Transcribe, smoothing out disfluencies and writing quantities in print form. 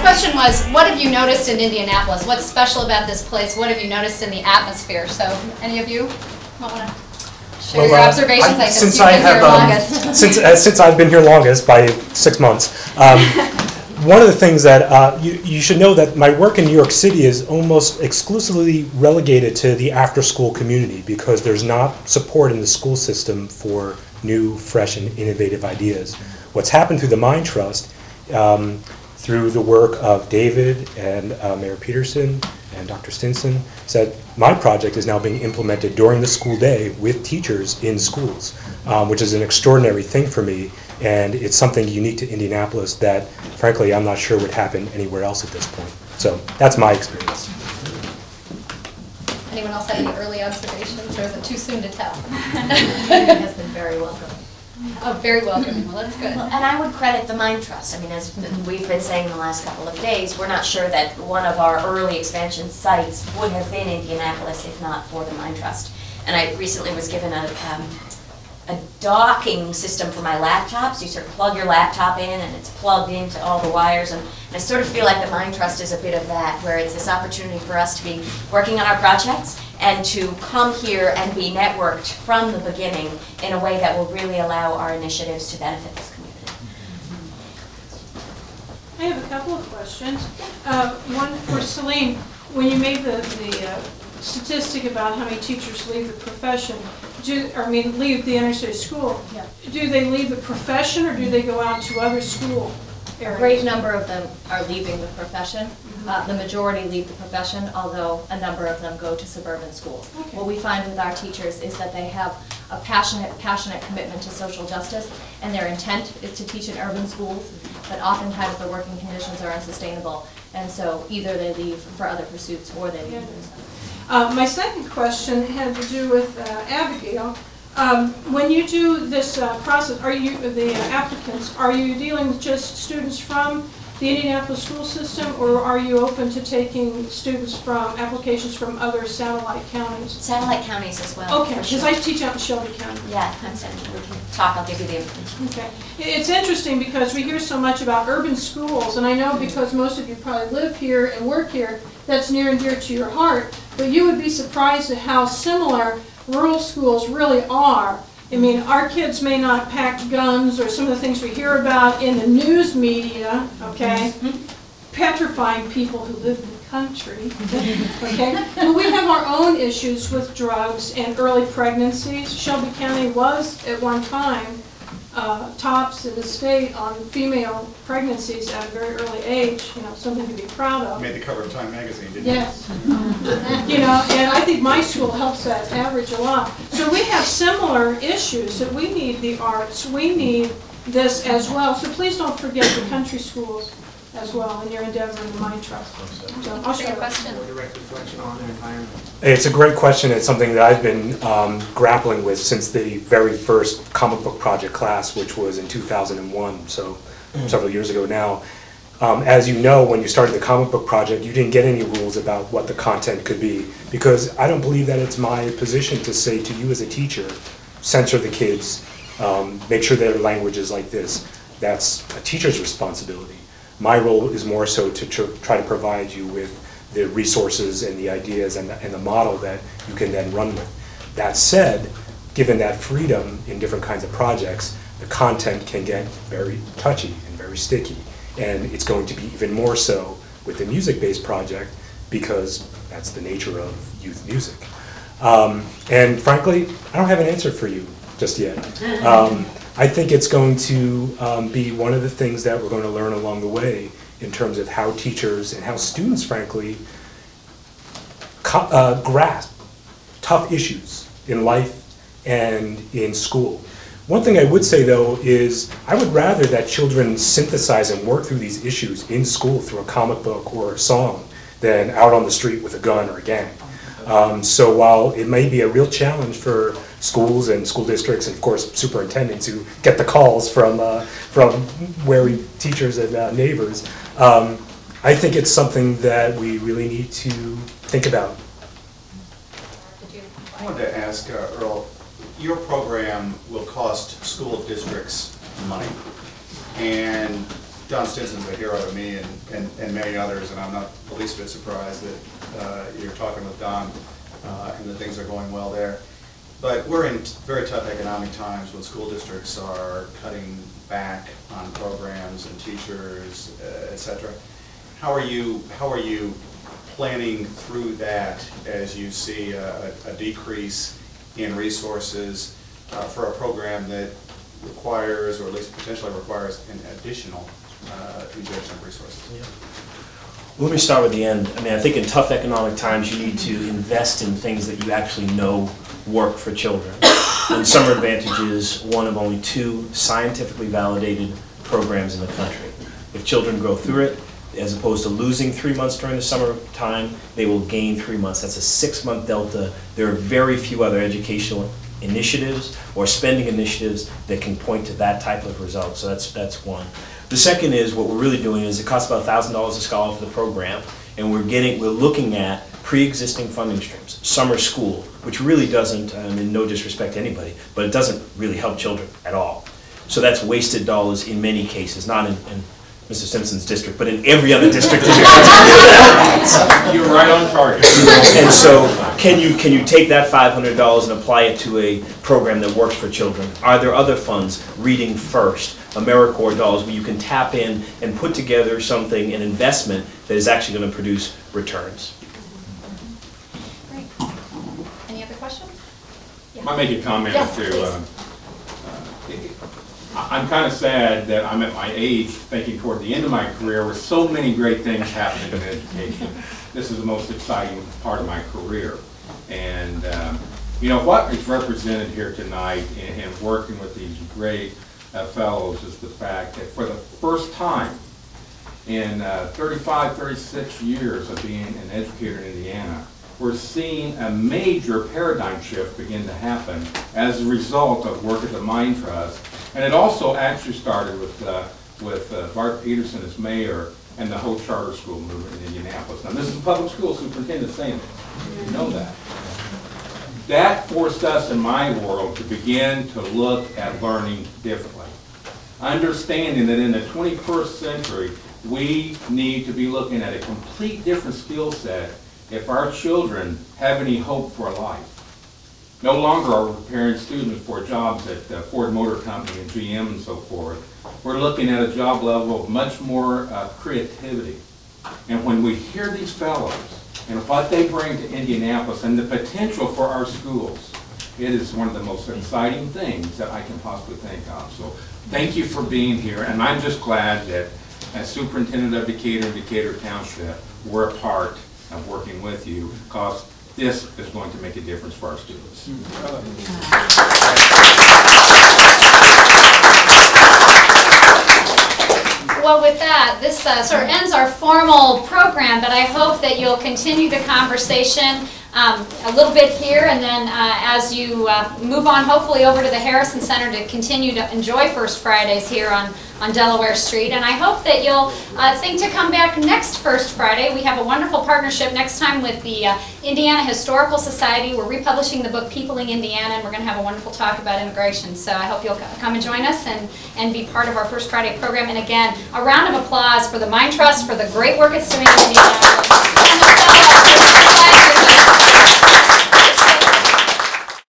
question was, what have you noticed in Indianapolis? What's special about this place? What have you noticed in the atmosphere? So, any of you want to share your observations? Since I've been here longest by 6 months, one of the things that you should know that my work in New York City is almost exclusively relegated to the after-school community because there's not support in the school system for new, fresh, and innovative ideas. What's happened through the Mind Trust, through the work of David and Mayor Peterson and Dr. Stinson, is that my project is now being implemented during the school day with teachers in schools, which is an extraordinary thing for me. And it's something unique to Indianapolis that, frankly, I'm not sure would happen anywhere else at this point. So that's my experience. Anyone else have any early observations, or is it too soon to tell? It has been very welcoming. Oh, very welcoming. Well, that's good. Well, and I would credit the Mind Trust. I mean, as we've been saying the last couple of days, we're not sure that one of our early expansion sites would have been Indianapolis if not for the Mind Trust. And I recently was given a docking system for my laptop, so you sort of plug your laptop in and it's plugged into all the wires, and I sort of feel like the Mind Trust is a bit of that, where it's this opportunity for us to be working on our projects and to come here and be networked from the beginning in a way that will really allow our initiatives to benefit this community. I have a couple of questions. One for Celine. When you made the statistic about how many teachers leave the profession, leave the inner city school, yeah. Do they leave the profession or do they go out to other school areas? A great number of them are leaving the profession. The majority leave the profession, although a number of them go to suburban schools. Okay. What we find with our teachers is that they have a passionate commitment to social justice, and their intent is to teach in urban schools, but oftentimes the working conditions are unsustainable, and so either they leave for other pursuits or they leave. My second question had to do with Abigail. When you do this process, are you the applicants? Are you dealing with just students from the Indianapolis school system, or are you open to taking students from applications from other satellite counties? Satellite counties as well. Okay, because I teach out in Shelby County. Yeah, we can talk. I'll give you the information. Okay, it's interesting because we hear so much about urban schools, and I know because most of you probably live here and work here, that's near and dear to your heart. But you would be surprised at how similar rural schools really are. I mean, our kids may not pack guns or some of the things we hear about in the news media, okay, petrifying people who live in the country, okay, but we have our own issues with drugs and early pregnancies. Shelby County was at one time tops in the state on female pregnancies at a very early age, you know, something to be proud of. Made the cover of Time magazine, didn't Yes. You know, and I think my school helps that average a lot. So we have similar issues that we need the arts, we need this as well. So please don't forget the country schools as well in your endeavor in the Mind Trust. So I'll share a question. Direct reflection on their environment. It's a great question. It's something that I've been grappling with since the very first comic book project class, which was in 2001, so several years ago now. As you know, when you started the comic book project, you didn't get any rules about what the content could be, because I don't believe that it's my position to say to you as a teacher, censor the kids, make sure their language is like this. That's a teacher's responsibility. My role is more so to try to provide you with the resources and the ideas and the model that you can then run with. That said, given that freedom in different kinds of projects, the content can get very touchy and very sticky. And it's going to be even more so with the music-based project, because that's the nature of youth music. And frankly, I don't have an answer for you just yet. I think it's going to be one of the things that we're going to learn along the way in terms of how teachers and how students, frankly, grasp tough issues in life and in school. One thing I would say, though, is I would rather that children synthesize and work through these issues in school through a comic book or a song than out on the street with a gun or a gang. So while it may be a real challenge for schools and school districts and, of course, superintendents who get the calls from wary teachers and neighbors, I think it's something that we really need to think about. I wanted to ask Earl, your program will cost school districts money, and Don Stinson's a hero to me and many others, and I'm not the least bit surprised that you're talking with Don and that things are going well there. But we're in very tough economic times when school districts are cutting back on programs and teachers, et cetera. How are you planning through that as you see a decrease in resources for a program that requires, or at least potentially requires, an additional injection of resources? Yeah. Let me start with the end. I mean, I think in tough economic times you need to invest in things that you actually know work for children. And Summer Advantage is one of only 2 scientifically validated programs in the country. If children grow through it, as opposed to losing 3 months during the summer time, they will gain 3 months. That's a 6-month delta. There are very few other educational initiatives or spending initiatives that can point to that type of result. So that's one. The second is, what we're really doing is, it costs about $1,000 a scholar for the program, and we're looking at pre-existing funding streams. Summer school, which really doesn't, in no disrespect to anybody, but it doesn't really help children at all. So that's wasted dollars in many cases, not in Mr. Simpson's district, but in every other district. You're right on target. And so, can you take that $500 and apply it to a program that works for children? Are there other funds, Reading First, AmeriCorps dollars, where you can tap in and put together something, an investment that is actually going to produce returns? Great. Any other questions? I might make a comment Yes, or two. please. I'm kind of sad that I'm at my age, thinking toward the end of my career, with so many great things happening in education. This is the most exciting part of my career. And you know, what is represented here tonight in working with these great fellows is the fact that for the first time in 35, 36 years of being an educator in Indiana, we're seeing a major paradigm shift begin to happen as a result of work at the Mind Trust. And it also actually started with Bart Peterson as mayor and the whole charter school movement in Indianapolis. Now, this is a public school superintendent saying it. You know that. That forced us in my world to begin to look at learning differently. Understanding that in the 21st century, we need to be looking at a complete different skill set if our children have any hope for life. No longer are we preparing students for jobs at Ford Motor Company and GM and so forth. We're looking at a job level of much more creativity. And when we hear these fellows and what they bring to Indianapolis and the potential for our schools, it is one of the most exciting things that I can possibly think of. So thank you for being here, and I'm just glad that as superintendent of Decatur and Decatur Township, we're a part of working with you, because this is going to make a difference for our students. Well, with that, this sort of ends our formal program, but I hope that you'll continue the conversation a little bit here, and then as you move on, hopefully over to the Harrison Center to continue to enjoy First Fridays here on Delaware Street. And I hope that you'll think to come back next First Friday. We have a wonderful partnership next time with the Indiana Historical Society. We're republishing the book Peopling Indiana, and we're going to have a wonderful talk about immigration. So I hope you'll come and join us and be part of our First Friday program. And again, a round of applause for the Mind Trust for the great work it's doing in Indiana. And the fellows.